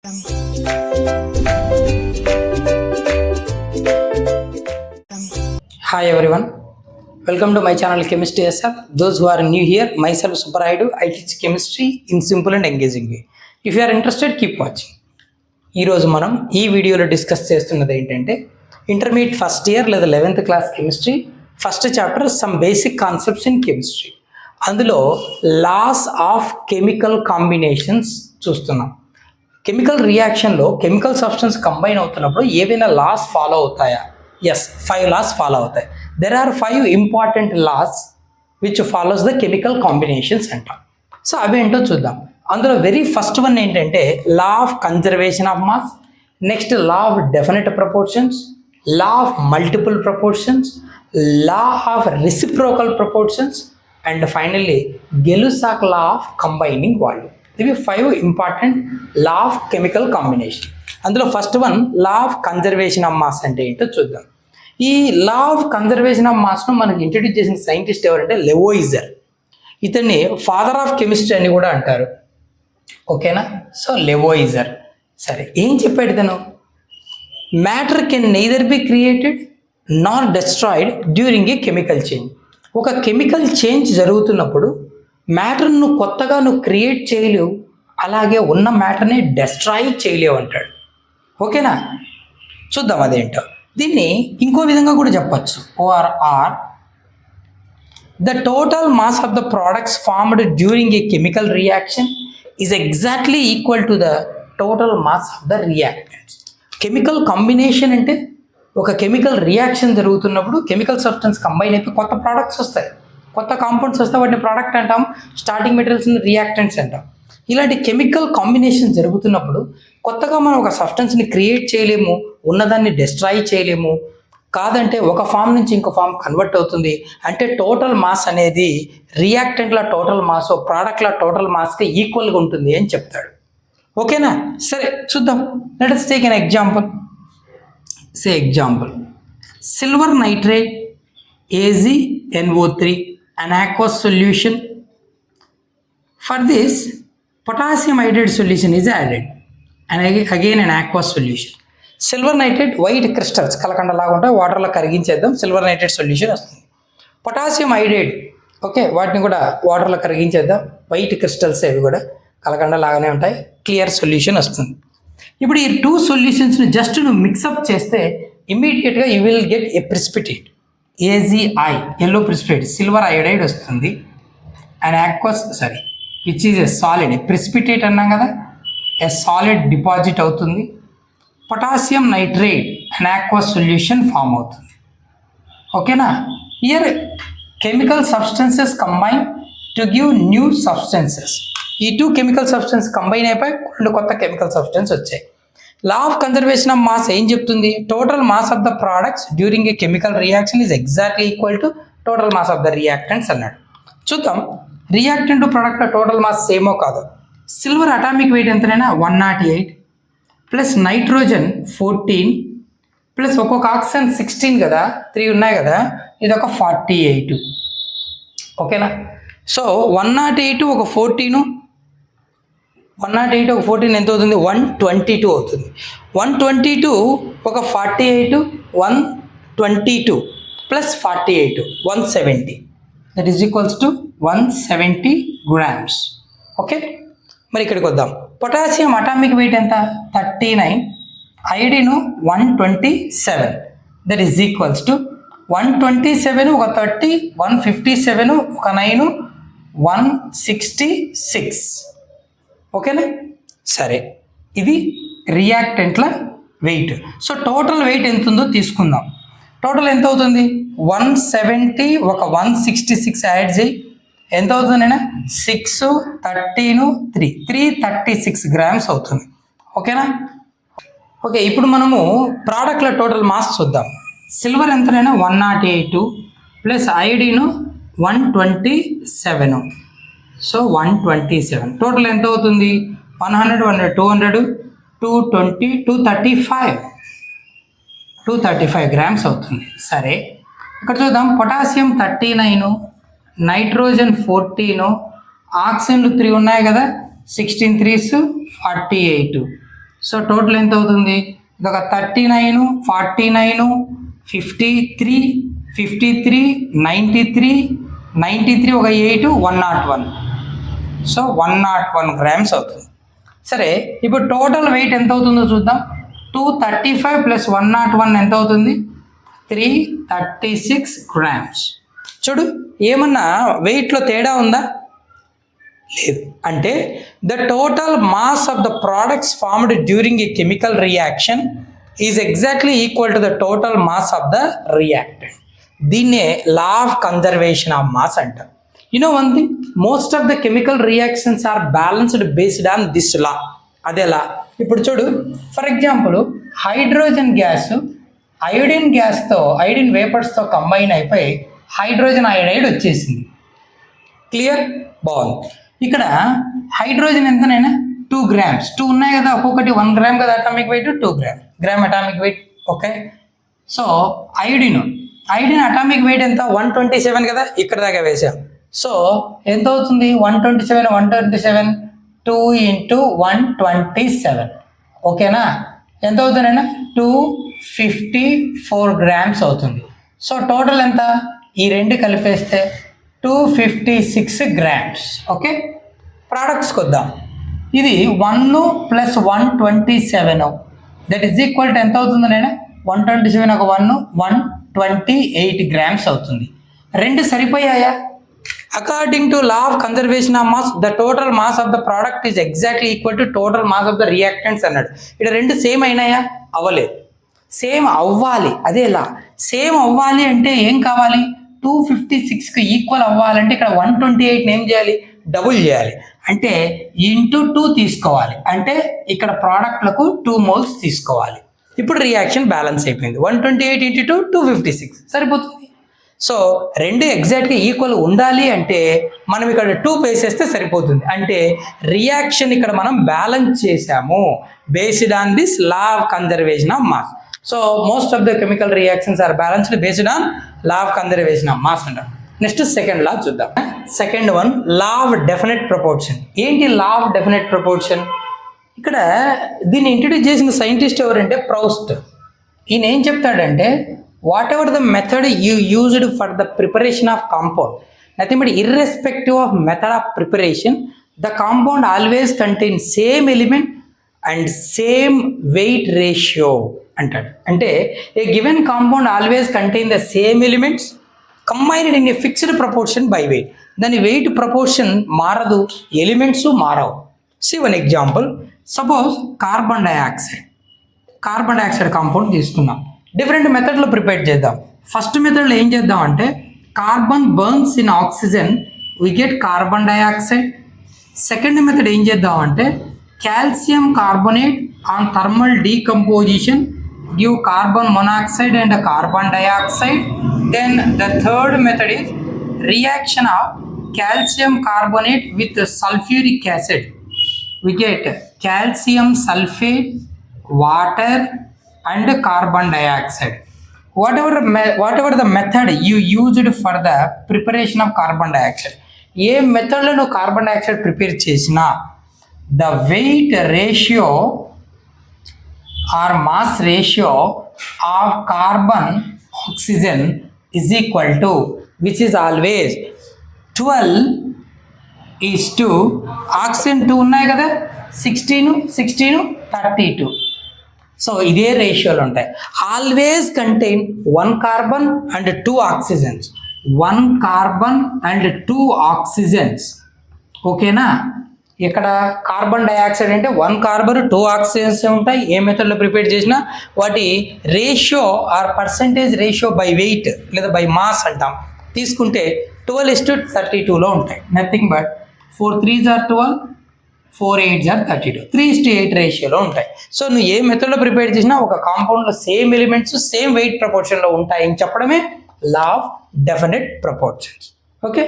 Hi everyone, welcome to my channel Chemistry SR. Those who are new here, myself Super Aidu, I teach chemistry in simple and engaging way. If you are interested, keep watching. ఈరోజు మనం ఈ వీడియోలో discuss చేస్తున్నది ఏంటంటే intermediate first year లేదా 11th class chemistry first chapter some basic concepts in chemistry. అందులో laws of chemical combinations చూస్తున్నాం. Chemical రియాక్షన్లో కెమికల్ సబ్స్టెన్స్ కంబైన్ అవుతున్నప్పుడు ఏవైనా లాస్ ఫాలో అవుతాయా? ఎస్, 5 లాస్ ఫాలో అవుతాయి. There are 5 important laws which follows the chemical combinations అంటాం. So అవి ఏంటో చూద్దాం. అందులో వెరీ ఫస్ట్ వన్ ఏంటంటే law of conservation of mass, next law of definite proportions, law of multiple proportions, law of reciprocal proportions and finally Gay Lussac law of combining volume. ఇవి 5 important law of chemical combination. అందులో first one law of conservation of mass అంటే ఏంటో చూద్దాం. ఈ law of conservation of మాస్ను మనకి introduce చేసిన scientist ఎవరంటే లెవోయిజర్. ఇతన్ని ఫాదర్ ఆఫ్ కెమిస్ట్రీ అని కూడా అంటారు. ఓకేనా? So Lavoisier. సరే, ఏం చెప్పాడు ఇతను? Matter can neither be created Nar destroyed during a chemical change. ఒక కెమికల్ చేంజ్ జరుగుతున్నప్పుడు మ్యాటర్ను కొత్తగా నువ్వు క్రియేట్ చేయలేవు, అలాగే ఉన్న మ్యాటర్ని డెస్ట్రాయ్ చేయలేవు అంటాడు. ఓకేనా? చూద్దాం అదేంటో. దీన్ని ఇంకో విధంగా కూడా చెప్పచ్చు. OR the total mass of the products formed during a chemical reaction is exactly equal to the total mass of the reactants. Chemical combination అంటే ఒక కెమికల్ రియాక్షన్ జరుగుతున్నప్పుడు కెమికల్ సబ్స్టెన్స్ కంబైన్ అయిపోయి కొత్త ప్రోడక్ట్స్ వస్తాయి, కొత్త కాంపౌండ్స్ వస్తాయి. వాటిని product అంటాం, స్టార్టింగ్ మెటీరియల్స్ని రియాక్టెంట్స్ అంటాం. ఇలాంటి కెమికల్ కాంబినేషన్ జరుగుతున్నప్పుడు కొత్తగా మనం ఒక సబ్స్టెన్స్ని క్రియేట్ చేయలేము, ఉన్నదాన్ని డిస్ట్రాయ్ చేయలేము. కాదంటే ఒక ఫామ్ నుంచి ఇంకో ఫామ్ కన్వర్ట్ అవుతుంది. అంటే టోటల్ మాస్ అనేది రియాక్టెంట్ల టోటల్ మాస్, ప్రోడక్ట్ల టోటల్ మాస్కి ఈక్వల్గా ఉంటుంది అని చెప్తాడు. ఓకేనా? సరే చూద్దాం. Let us take an example. Say example, silver nitrate AgNO3 an aqueous solution. For this potassium iodide solution is added and again an aqueous solution. Silver nitrate white crystals కలకండలాగా ఉంటాయి, వాటర్లో కరిగించేద్దాం, సిల్వర్ నైట్రేట్ సొల్యూషన్ వస్తుంది. Potassium iodide, okay, వాటిని కూడా వాటర్లో కరిగించేద్దాం, white crystals అవి కూడా కలకండలాగానే ఉంటాయి, క్లియర్ సొల్యూషన్ వస్తుంది. ఇప్పుడు ఈ 2 సొల్యూషన్స్ని జస్ట్ నువ్వు మిక్సప్ చేస్తే ఇమ్మీడియట్గా you will get a precipitate. AgI yellow precipitate, silver iodide వస్తుంది. And aqueous which is a solid, precipitate అన్నాం కదా, ఏ సాలిడ్ డిపాజిట్ అవుతుంది. Potassium nitrate and aqueous solution form అవుతుంది. ఓకేనా? Here chemical substances combine to give new substances. ఈ 2 chemical substance combine అయిపోయి 2 కొత్త chemical substance వచ్చాయి. Law of conservation of mass ఏం చెప్తుంది? Total mass of the products during a chemical reaction is exactly equal to total mass of the reactants అన్నాడు. చూద్దాం, reactant ప్రోడక్ట్ల total mass సేమో కాదు. సిల్వర్ అటామిక్ వెయిట్ ఎంతనైనా 108 plus nitrogen 14 plus ఒక్కొక్క oxygen 16 కదా, 3 ఉన్నాయి కదా, ఇది ఒక 48. ఓకేనా? సో 108 ఒక 14, 108 ఒక 14 ఎంత అవుతుంది? 122 అవుతుంది. 122 ఒక 48, 122 plus 48 170, that is equals to 170 grams. Okay, మరి ఇక్కడికి వద్దాం. పొటాషియం అటామిక్ వెయిట్ ఎంత? 39, iodine 127, that is equals to 127 ఒక 30, 157 ఒక 9, 166. ఓకేనా? సరే, ఇది రియాక్టెంట్ల వెయిట్. సో టోటల్ వెయిట్ ఎంత ఉందో తీసుకుందాం. టోటల్ ఎంత అవుతుంది? 170 ఒక 166 యాడ్ చేయి, ఎంత అవుతుంది? 6, 13, 336 grams అవుతుంది. ఓకేనా? ఓకే, ఇప్పుడు మనము ప్రోడక్ట్ల టోటల్ మాస్ చూద్దాం. సిల్వర్ ఎంతనైనా 108 ప్లస్ ఐడిన్ 127, సో 127. టోటల్ ఎంత అవుతుంది? 100, 100, 200, 220, 235 grams అవుతుంది. సరే, ఇక్కడ చూద్దాం. పొటాషియం 39, నైట్రోజన్ 14, ఆక్సిజన్లు 3 ఉన్నాయి కదా, 16 3s 48. సో టోటల్ ఎంత అవుతుంది? ఇది ఒక 39, 49, 53, 53, 93, 93 ఒక 8, 101. సో 101 grams అవుతుంది. సరే, ఇప్పుడు టోటల్ వెయిట్ ఎంత అవుతుందో చూద్దాం. 235 ప్లస్ 101 ఎంత అవుతుంది? 336 grams. చూడు, ఏమన్నా వెయిట్లో తేడా ఉందా? లేదు. అంటే the total mass of the products formed during a chemical reaction is exactly equal to the total mass of the reactant. దీన్నే law of conservation of mass అంటారు. You know one thing, most of the chemical reactions are balanced based on this law. అదేలా ఇప్పుడు చూడు, for example hydrogen gas iodine గ్యాస్తో iodine వేపర్స్తో combine అయిపోయి hydrogen iodide వచ్చేసింది. Clear? బాగుంది. ఇక్కడ హైడ్రోజన్ ఎంతనైనా 2 grams, 2 ఉన్నాయి కదా, ఒక్కొక్కటి 1 gram కదా atomic weight, 2 gram atomic weight. Okay, so iodine atomic weight ఎంత? 127 కదా, ఇక్కడ దాకా వేసాం. సో ఎంత అవుతుంది? 127 2 into 127. ఓకేనా? ఎంత అవుతుందైనా? 254 grams అవుతుంది. సో టోటల్ ఎంత? ఈ రెండు కలిపేస్తే 256 grams. ఓకే, ప్రోడక్ట్స్కి వద్దాం. ఇది 1 plus 127, that is equal to ఎంత అవుతుంది నైనా? 127 ఒక 128 grams అవుతుంది. రెండు సరిపోయాయా? According to law of conservation of mass, the total mass of the product is exactly equal to total mass of the reactants అన్నాడు. ఇక్కడ రెండు సేమ్ అయినాయా? అవ్వలేదు. సేమ్ అవ్వాలి, అదే లా. సేమ్ అవ్వాలి అంటే ఏం కావాలి? 256కి ఈక్వల్ అవ్వాలంటే ఇక్కడ 128 ఏం చేయాలి? డబుల్ చేయాలి. అంటే ఇంటూ 2 తీసుకోవాలి. అంటే ఇక్కడ ప్రోడక్ట్లకు 2 moles తీసుకోవాలి. ఇప్పుడు రియాక్షన్ బ్యాలెన్స్ అయిపోయింది. 128 into 2, 256 సరిపోతుంది. సో రెండు ఎగ్జాక్ట్గా ఈక్వల్ ఉండాలి అంటే మనం ఇక్కడ 2 వేసేస్తే సరిపోతుంది. అంటే రియాక్షన్ ఇక్కడ మనం బ్యాలెన్స్ చేసాము based on this law of conservation of mass. So most of the chemical reactions are balanced based on law of conservation of mass అంటారు. నెక్స్ట్ సెకండ్ లా చూద్దాం. Second one, law of definite proportion. ఏంటి law of definite proportion? ఇక్కడ దీన్ని introduce చేసిన scientist ఎవరంటే ప్రౌస్ట్. ఈయన ఏం చెప్తాడంటే, whatever the method you used for the preparation of compound, nothing but irrespective of method of preparation, the compound always contain same element and same weight ratio అంటాడు. అంటే a given compound always contain the same elements combined in a fixed proportion by weight. దాని weight proportion మారదు, elements మారవు. See one example. Suppose carbon dioxide compound తీసుకున్నాం. Different మెథడ్లో prepare చేద్దాం. First మెథడ్లో ఏం చేద్దాం అంటే, carbon burns in oxygen, we get carbon dioxide. Second method ఏం చేద్దాం అంటే, calcium carbonate on thermal decomposition give carbon monoxide and carbon dioxide. Then the third method is reaction of calcium carbonate with sulfuric acid. We get calcium sulfate, water and carbon dioxide. Whatever the method you used for the preparation of carbon dioxide, ఏ మెథడ్లో నువ్వు carbon dioxide prepare చేసినా the weight ratio or mass ratio of carbon oxygen is equal to, which is always 12 is to oxygen 2 ఉన్నాయి కదా, 16 32. So ఇదే రేషియోలు ఉంటాయి. Always contain 1 carbon and 2 oxygens, 1 carbon and 2 oxygens. ఓకేనా? ఇక్కడ కార్బన్ డైఆక్సైడ్ అంటే 1 carbon 2 oxygens ఉంటాయి. ఏ మెథడ్లో ప్రిపేర్ చేసినా వాటి ratio or percentage ratio by weight లేదా బై మాస్ అంటాం. తీసుకుంటే 12:32లో ఉంటాయి. Nothing but 4 3s are 12, 4 8s are 32, 3:8 రేషియోలో ఉంటాయి. సో నువ్వు ఏ మెథడ్లో ప్రిపేర్ చేసినా ఒక కాంపౌండ్లో సేమ్ ఎలిమెంట్స్ సేమ్ వెయిట్ ప్రపోర్షన్లో ఉంటాయని చెప్పడమే law of definite proportions. Okay.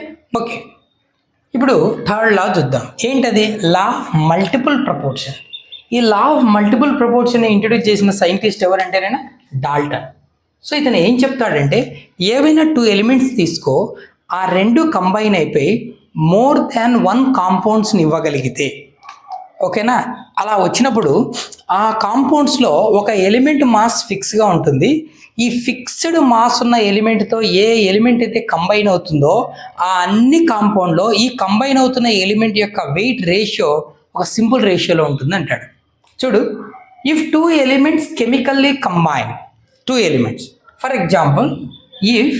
ఇప్పుడు థర్డ్ లా చూద్దాం. ఏంటది? Law of multiple proportion. ఈ law of multiple proportion introduce చేసిన సైంటిస్ట్ ఎవరంటేనైనా డాల్టన్. సో ఇతను ఏం చెప్తాడంటే, ఏవైనా 2 ఎలిమెంట్స్ తీసుకో, ఆ 2 కంబైన్ అయిపోయి మోర్ దాన్ 1 కాంపౌండ్స్ని ఇవ్వగలిగితే, ఓకేనా? అలా వచ్చినప్పుడు ఆ కాంపౌండ్స్లో ఒక ఎలిమెంట్ మాస్ ఫిక్స్గా ఉంటుంది. ఈ ఫిక్స్డ్ మాస్ ఉన్న ఎలిమెంట్తో ఏ ఎలిమెంట్ అయితే కంబైన్ అవుతుందో ఆ అన్ని కాంపౌండ్లో ఈ కంబైన్ అవుతున్న ఎలిమెంట్ యొక్క వెయిట్ రేషియో ఒక సింపుల్ రేషియోలో ఉంటుంది అంటాడు. చూడు, if two elements chemically combine, two elements for example if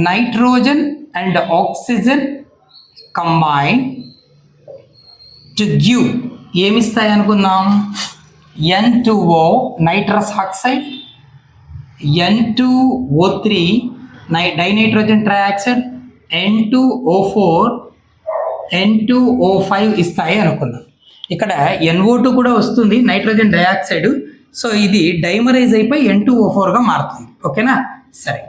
nitrogen and oxygen combine to give ఏమిస్తాయి అనుకుందాం, N2O nitrous oxide, N2O3 dinitrogen trioxide, N2O4 N2O5 ఇస్తాయి అనుకుందాం. ఇక్కడ NO2 కూడా వస్తుంది, నైట్రోజన్ డైఆక్సైడ్. సో ఇది డైమరైజ్ అయిపోయి N2O4గా మారుతుంది. ఓకేనా? సరే,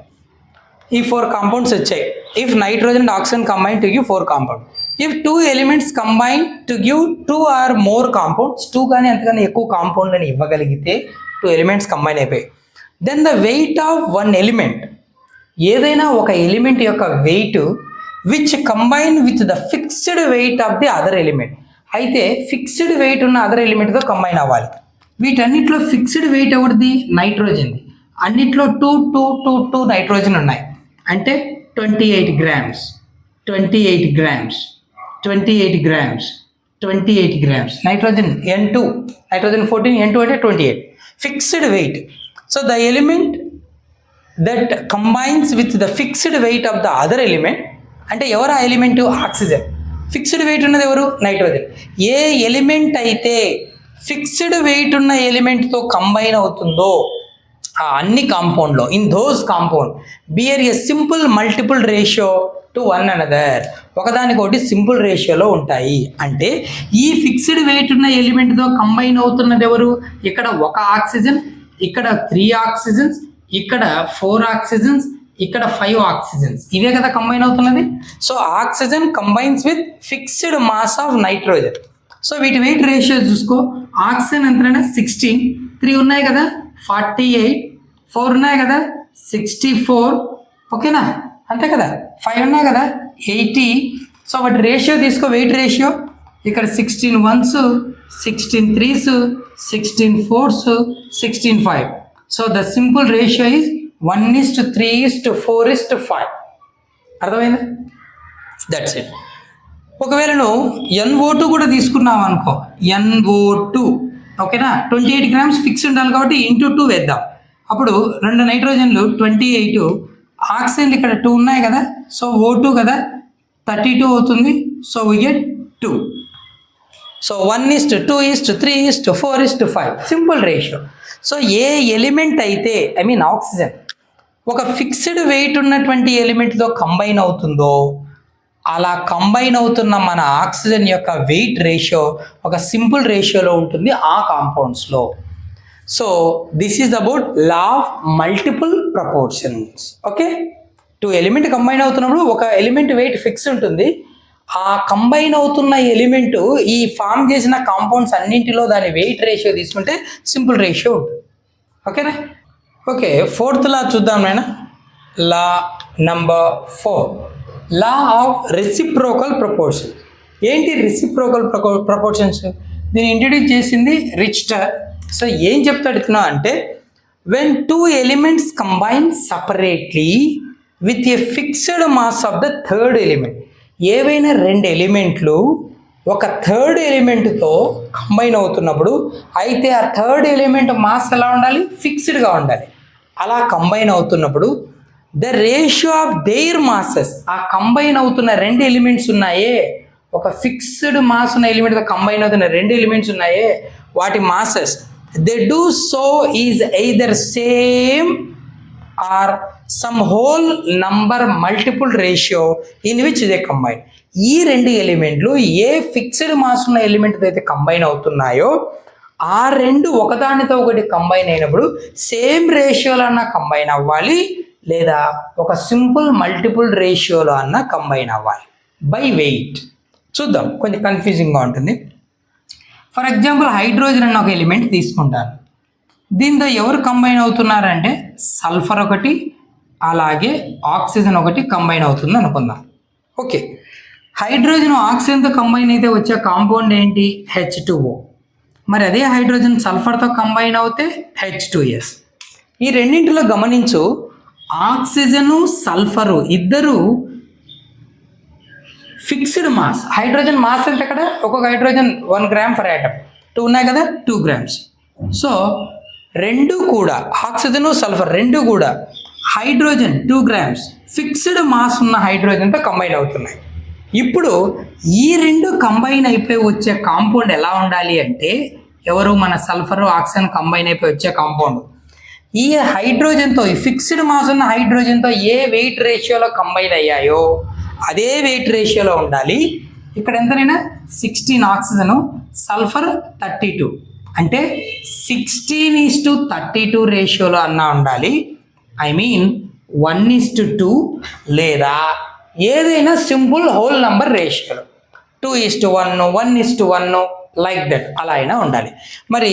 ఈ 4 కాంపౌండ్స్ వచ్చాయి. If nitrogen and oxygen combine to give 4 compound. If 2 elements combine to give 2 or more compounds, 2 కానీ అంతకన్నా ఎక్కువ కాంపౌండ్లని ఇవ్వగలిగితే 2 ఎలిమెంట్స్ కంబైన్ అయిపోయాయి. Then the weight of 1 element, ఏదైనా ఒక ఎలిమెంట్ యొక్క weight which combine with the fixed weight of the other element, అయితే ఫిక్స్డ్ వెయిట్ ఉన్న అదర్ ఎలిమెంట్తో కంబైన్ అవ్వాలి. వీటన్నిటిలో ఫిక్స్డ్ వెయిట్ ఎవరిది? నైట్రోజన్ది. అన్నిట్లో 2 2 2 2 నైట్రోజన్ ఉన్నాయి. అంటే 28 grams 28 grams 28 grams 28 grams nitrogen N2, nitrogen 14, N2 అంటే 28 fixed weight. So the element that combines with the fixed weight of the other element, అంటే ఎవరు ఆ ఎలిమెంట్? ఆక్సిజన్. ఫిక్స్డ్ వెయిట్ ఉన్నది ఎవరు? నైట్రోజన్. ఏ ఎలిమెంట్ అయితే ఫిక్స్డ్ వెయిట్ ఉన్న ఎలిమెంట్తో కంబైన్ అవుతుందో ఆ అన్ని కాంపౌండ్లో in those compound bear a simple multiple ratio to one another, ఒకదానికొకటి సింపుల్ రేషియోలో ఉంటాయి. అంటే ఈ ఫిక్స్డ్ వెయిట్ ఉన్న ఎలిమెంట్తో కంబైన్ అవుతున్నది ఎవరు? ఇక్కడ 1 ఆక్సిజన్, ఇక్కడ 3 ఆక్సిజన్స్, ఇక్కడ 4 ఆక్సిజన్స్, ఇక్కడ 5 ఆక్సిజన్స్. ఇవే కదా కంబైన్ అవుతున్నది. So oxygen combines with fixed mass of nitrogen. So వీటి వెయిట్ రేషియో చూసుకో. ఆక్సిజన్ ఎంతైనా 16, 3 ఉన్నాయి కదా 48, 4 ఉన్నాయి కదా 64, ఓకేనా? అంతే కదా. 5 ఉన్నాయి కదా 80. సో వాటి రేషియో తీసుకో, వెయిట్ రేషియో. ఇక్కడ 16 1s, 16 3s, 16 4s, 16 5. So the simple ratio is 1:3:4:5. అర్థమైందా? That's it. ఒకవేళ నువ్వు NO2 కూడా తీసుకున్నావు అనుకో, NO2, ఓకేనా? 28 గ్రామ్స్ ఫిక్స్ ఉండాలి కాబట్టి ఇంటూ 2 వేద్దాం. అప్పుడు 2 నైట్రోజన్లు 28, ఆక్సిజన్లు ఇక్కడ 2 ఉన్నాయి కదా, సో O2 కదా 32 అవుతుంది. So we get 2. So 1:2:3:4:5 simple ratio. So ఏ ఎలిమెంట్ అయితే ఆక్సిజన్ ఒక ఫిక్స్డ్ వెయిట్ ఉన్నటువంటి ఎలిమెంట్తో కంబైన్ అవుతుందో అలా కంబైన్ అవుతున్న మన ఆక్సిజన్ యొక్క వెయిట్ రేషియో ఒక సింపుల్ రేషియోలో ఉంటుంది ఆ కాంపౌండ్స్లో. So this is about law of multiple proportions. Okay, 2 element combine అవుతున్నప్పుడు ఒక ఎలిమెంట్ వెయిట్ ఫిక్స్ ఉంటుంది. ఆ కంబైన్ అవుతున్న ఎలిమెంట్ ఈ ఫామ్ చేసిన కాంపౌండ్స్ అన్నింటిలో దాని వెయిట్ రేషియో తీసుకుంటే సింపుల్ రేషియో ఉంటుంది. ఓకేనా? ఓకే, 4th లా చూద్దాం నాయన. Law number 4, law of reciprocal proportion. ఏంటి రెసిప్రోకల్ ప్రపోర్షన్స్? దీన్ని ఇంట్రడ్యూస్ చేసింది రిచ్టర్. సో ఏం చెప్తాడు ఇతను అంటే, when 2 elements combine separately with a fixed mass of the third element, ఏవైనా 2 ఎలిమెంట్లు ఒక థర్డ్ ఎలిమెంట్తో కంబైన్ అవుతున్నప్పుడు అయితే ఆ థర్డ్ ఎలిమెంట్ మాస్ ఎలా ఉండాలి? ఫిక్స్డ్గా ఉండాలి. అలా కంబైన్ అవుతున్నప్పుడు the ratio of their masses, ఆ కంబైన్ అవుతున్న 2 ఎలిమెంట్స్ ఉన్నాయే, ఒక ఫిక్స్డ్ మాస్ ఉన్న ఎలిమెంట్తో కంబైన్ అవుతున్న 2 ఎలిమెంట్స్ ఉన్నాయే, వాటి masses they do so is either same or some whole number multiple ratio in which they combine. ఈ 2 ఎలిమెంట్లు ఏ ఫిక్స్డ్ మాస్ ఉన్న ఎలిమెంట్తో అయితే కంబైన్ అవుతున్నాయో ఆ 2 ఒకదానితో ఒకటి కంబైన్ అయినప్పుడు సేమ్ రేషియోలో అన్న కంబైన్ అవ్వాలి, లేదా ఒక సింపుల్ మల్టిపుల్ రేషియోలో అన్న కంబైన్ అవ్వాలి బై వెయిట్. చూద్దాం, కొంచెం కన్ఫ్యూజింగ్గా ఉంటుంది. ఫర్ ఎగ్జాంపుల్ హైడ్రోజన్ అన్న ఒక ఎలిమెంట్ తీసుకుంటాను. దీంతో ఎవరు కంబైన్ అవుతున్నారంటే సల్ఫర్ ఒకటి అలాగే ఆక్సిజన్ ఒకటి కంబైన్ అవుతుంది అనుకుందాం. ఓకే, హైడ్రోజన్ ఆక్సిజన్తో కంబైన్ అయితే వచ్చే కాంపౌండ్ ఏంటి? H2O. మరి అదే హైడ్రోజన్ సల్ఫర్తో కంబైన్ అవుతే H2S. ఈ రెండింటిలో గమనించు, ఆక్సిజను సల్ఫరు ఇద్దరు ఫిక్స్డ్ మాస్. హైడ్రోజన్ మాస్ అంటే ఇక్కడ ఒక్కొక్క హైడ్రోజన్ 1 గ్రామ్ ఫర్ ఆటమ్, 2 ఉన్నాయి కదా, 2 grams. సో రెండు కూడా ఆక్సిజను సల్ఫర్ రెండు కూడా హైడ్రోజన్ 2 grams ఫిక్స్డ్ మాస్ ఉన్న హైడ్రోజన్తో కంబైన్ అవుతున్నాయి. ఇప్పుడు ఈ రెండు కంబైన్ అయిపోయి వచ్చే కాంపౌండ్ ఎలా ఉండాలి అంటే, ఎవరు? మన సల్ఫర్ ఆక్సిజన్ కంబైన్ అయిపోయి వచ్చే కాంపౌండ్ ఈ హైడ్రోజన్తో, ఈ ఫిక్స్డ్ మాస్ ఉన్న హైడ్రోజన్తో ఏ వెయిట్ రేషియోలో కంబైన్ అయ్యాయో అదే వెయిట్ రేషియోలో ఉండాలి. ఇక్కడ ఎంతనైనా 16 ఆక్సిజన్, సల్ఫర్ 32, అంటే 16:32 రేషియోలో అన్నా ఉండాలి. ఐ మీన్ 1:2 లేదా ఏదైనా సింపుల్ హోల్ నంబర్ రేషియోలో 2:1, 1:1 లైక్ దట్ అలా అయినా ఉండాలి. మరి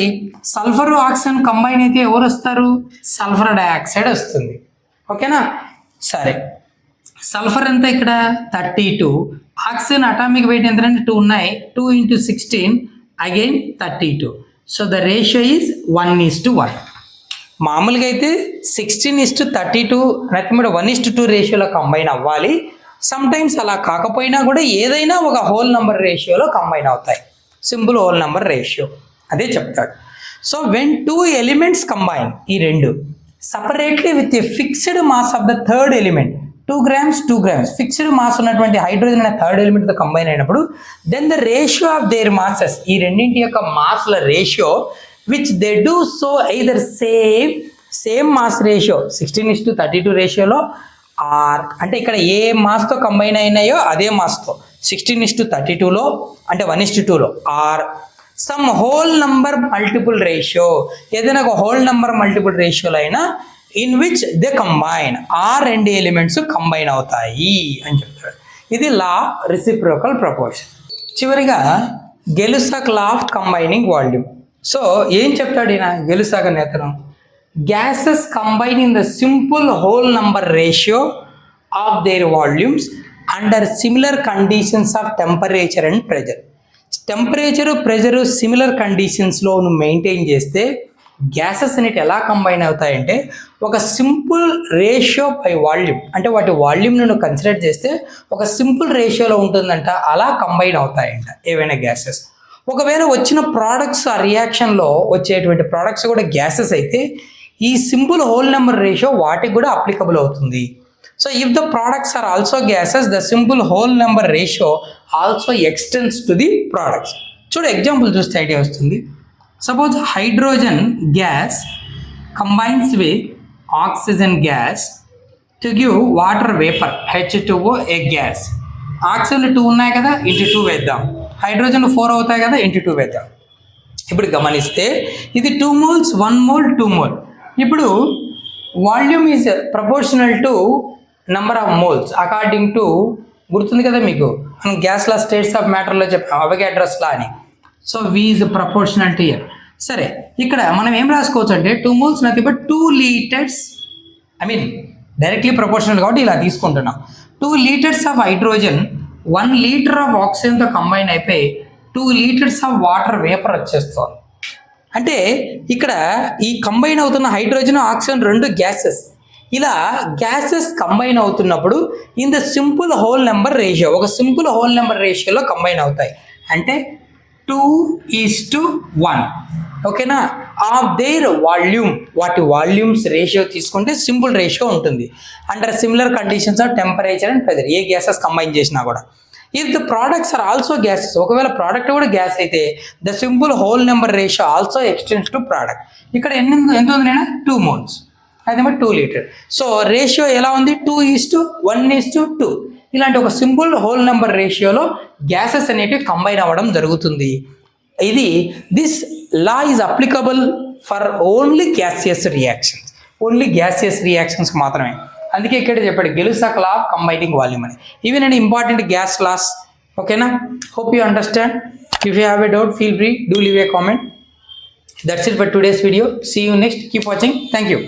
సల్ఫర్ ఆక్సిజన్ కంబైన్ అయితే ఎవరు వస్తారు? సల్ఫర్ డయాక్సైడ్ వస్తుంది. ఓకేనా? సరే, సల్ఫర్ ఎంత ఇక్కడ? 32. ఆక్సిజన్ అటామిక్ వెయిట్ ఎంతంటే 2 ఉన్నాయి, 2 × 16 again 32. So the ratio is 1:1. మామూలుగా అయితే 16:32 నథింగ్ బట్ 1:2 రేషియోలో కంబైన్ అవ్వాలి. సమ్ టైమ్స్ అలా కాకపోయినా కూడా ఏదైనా ఒక హోల్ నంబర్ రేషియోలో కంబైన్ అవుతాయి. సింపుల్ హోల్ నంబర్ రేషియో అదే చెప్తాడు. సో వెన్ 2 ఎలిమెంట్స్ కంబైన్, ఈ రెండు separately with a fixed mass of the third element, 2 grams, 2 grams fixed mass ఉన్నటువంటి హైడ్రోజన్ అనే థర్డ్ ఎలిమెంట్తో కంబైన్ అయినప్పుడు then the ratio of their masses, ఈ రెండింటి యొక్క మాస్ల ratio which they do so either same mass ratio 16:32 రేషియోలో, are అంటే ఇక్కడ ఏ మాస్తో కంబైన్ అయినాయో అదే మాస్తో 16:32లో అంటే 1:2లో, or some whole number multiple ratio, ఏదైనా ఒక హోల్ నంబర్ మల్టిపుల్ రేషియోలో అయినా ఇన్ విచ్ దే కంబైన్, ఆ రెండు ఎలిమెంట్స్ కంబైన్ అవుతాయి అని చెప్తాడు. ఇది లా రెసిప్రోకల్ ప్రపోర్షన్. చివరిగా Gay-Lussac law of combining volume. So ఏం చెప్తాడు ఈయన గెలుసాక్ నేతను? Gases combine in the simple whole number ratio of their volumes under similar conditions of temperature and pressure. Temperature pressure similar కండిషన్స్లో నువ్వు మెయింటైన్ చేస్తే gases అనేవి ఎలా కంబైన్ అవుతాయంటే ఒక సింపుల్ రేషియో బై వాల్యూమ్, అంటే వాటి వాల్యూమ్ను నువ్వు కన్సిడర్ చేస్తే ఒక సింపుల్ రేషియోలో ఉంటుందంట, అలా కంబైన్ అవుతాయంట ఏవైనా గ్యాసెస్. ఒకవేళ వచ్చిన ప్రోడక్ట్స్ ఆ రియాక్షన్లో వచ్చేటువంటి ప్రోడక్ట్స్ కూడా గ్యాసెస్ అయితే ఈ సింపుల్ హోల్ నెంబర్ రేషియో వాటికి కూడా అప్లికబుల్ అవుతుంది. So if the products are also gases, the simple whole number ratio also extends to the products. చూడు ఎగ్జాంపుల్ చూస్తే ఐడియా వస్తుంది. Suppose hydrogen gas combines with oxygen gas to give water vapour H2O A gas. Oxygen 2 ఉన్నాయి కదా, into 2 వేద్దాం. Hydrogen 4 అవుతాయి కదా, into 2 వేద్దాం. ఇప్పుడు గమనిస్తే ఇది 2 moles, 1 mole, 2 mole. ఇప్పుడు volume is proportional to number of moles according to, గుర్తుంది కదా మీకు, మనం గ్యాస్ లా స్టేట్స్ ఆఫ్ మ్యాటర్లో చెప్పాం, అవగాడ్రోస్ లా అని. So V is proportional to ఇయర్. సరే, ఇక్కడ మనం ఏం రాసుకోవచ్చు అంటే 2 moles nothing but 2 liters, I mean directly proportional కాబట్టి ఇలా తీసుకుంటున్నాం. 2 liters of hydrogen 1 liter of ఆక్సిజన్తో కంబైన్ అయిపోయి 2 liters ఆఫ్ వాటర్ వేపర్ వచ్చేస్తుంది. అంటే ఇక్కడ ఈ కంబైన్ అవుతున్న హైడ్రోజన్ ఆక్సిజన్ రెండు గ్యాసెస్, ఇలా గ్యాసెస్ కంబైన్ అవుతున్నప్పుడు in the simple whole number ratio, ఒక సింపుల్ హోల్ నెంబర్ రేషియోలో కంబైన్ అవుతాయి. అంటే 2:1. ఓకేనా? ఆఫ్ దేర్ వాల్యూమ్, వాటి వాల్యూమ్స్ రేషియో తీసుకుంటే సింపుల్ రేషియో ఉంటుంది under similar conditions of temperature and pressure. ఏ గ్యాసెస్ కంబైన్ చేసినా కూడా. If the products are also gases, ఒకవేళ ప్రోడక్ట్ కూడా గ్యాస్ అయితే the simple whole number ratio also extends to product. ఇక్కడ ఎంత ఉంది నేను 2 moles, అదేమో 2 liters. సో రేషియో ఎలా ఉంది? 2:1:2. ఇలాంటి ఒక సింపుల్ హోల్ నెంబర్ రేషియోలో గ్యాసెస్ అనేటివి కంబైన్ అవ్వడం జరుగుతుంది. ఇది this law is applicable for only gaseous reactions, only gaseous reactions మాత్రమే. అందుకే ఇక్కడ చెప్పాడు గెలుసాక్ లా ఆఫ్ కంబైనింగ్ వాల్యూమ్ అని. ఇవి నేను ఇంపార్టెంట్ గ్యాస్ లాస్. ఓకేనా? Hope you understand. If you have a doubt feel free, do leave a comment. That's it for today's video. See you next. Keep watching. Thank you.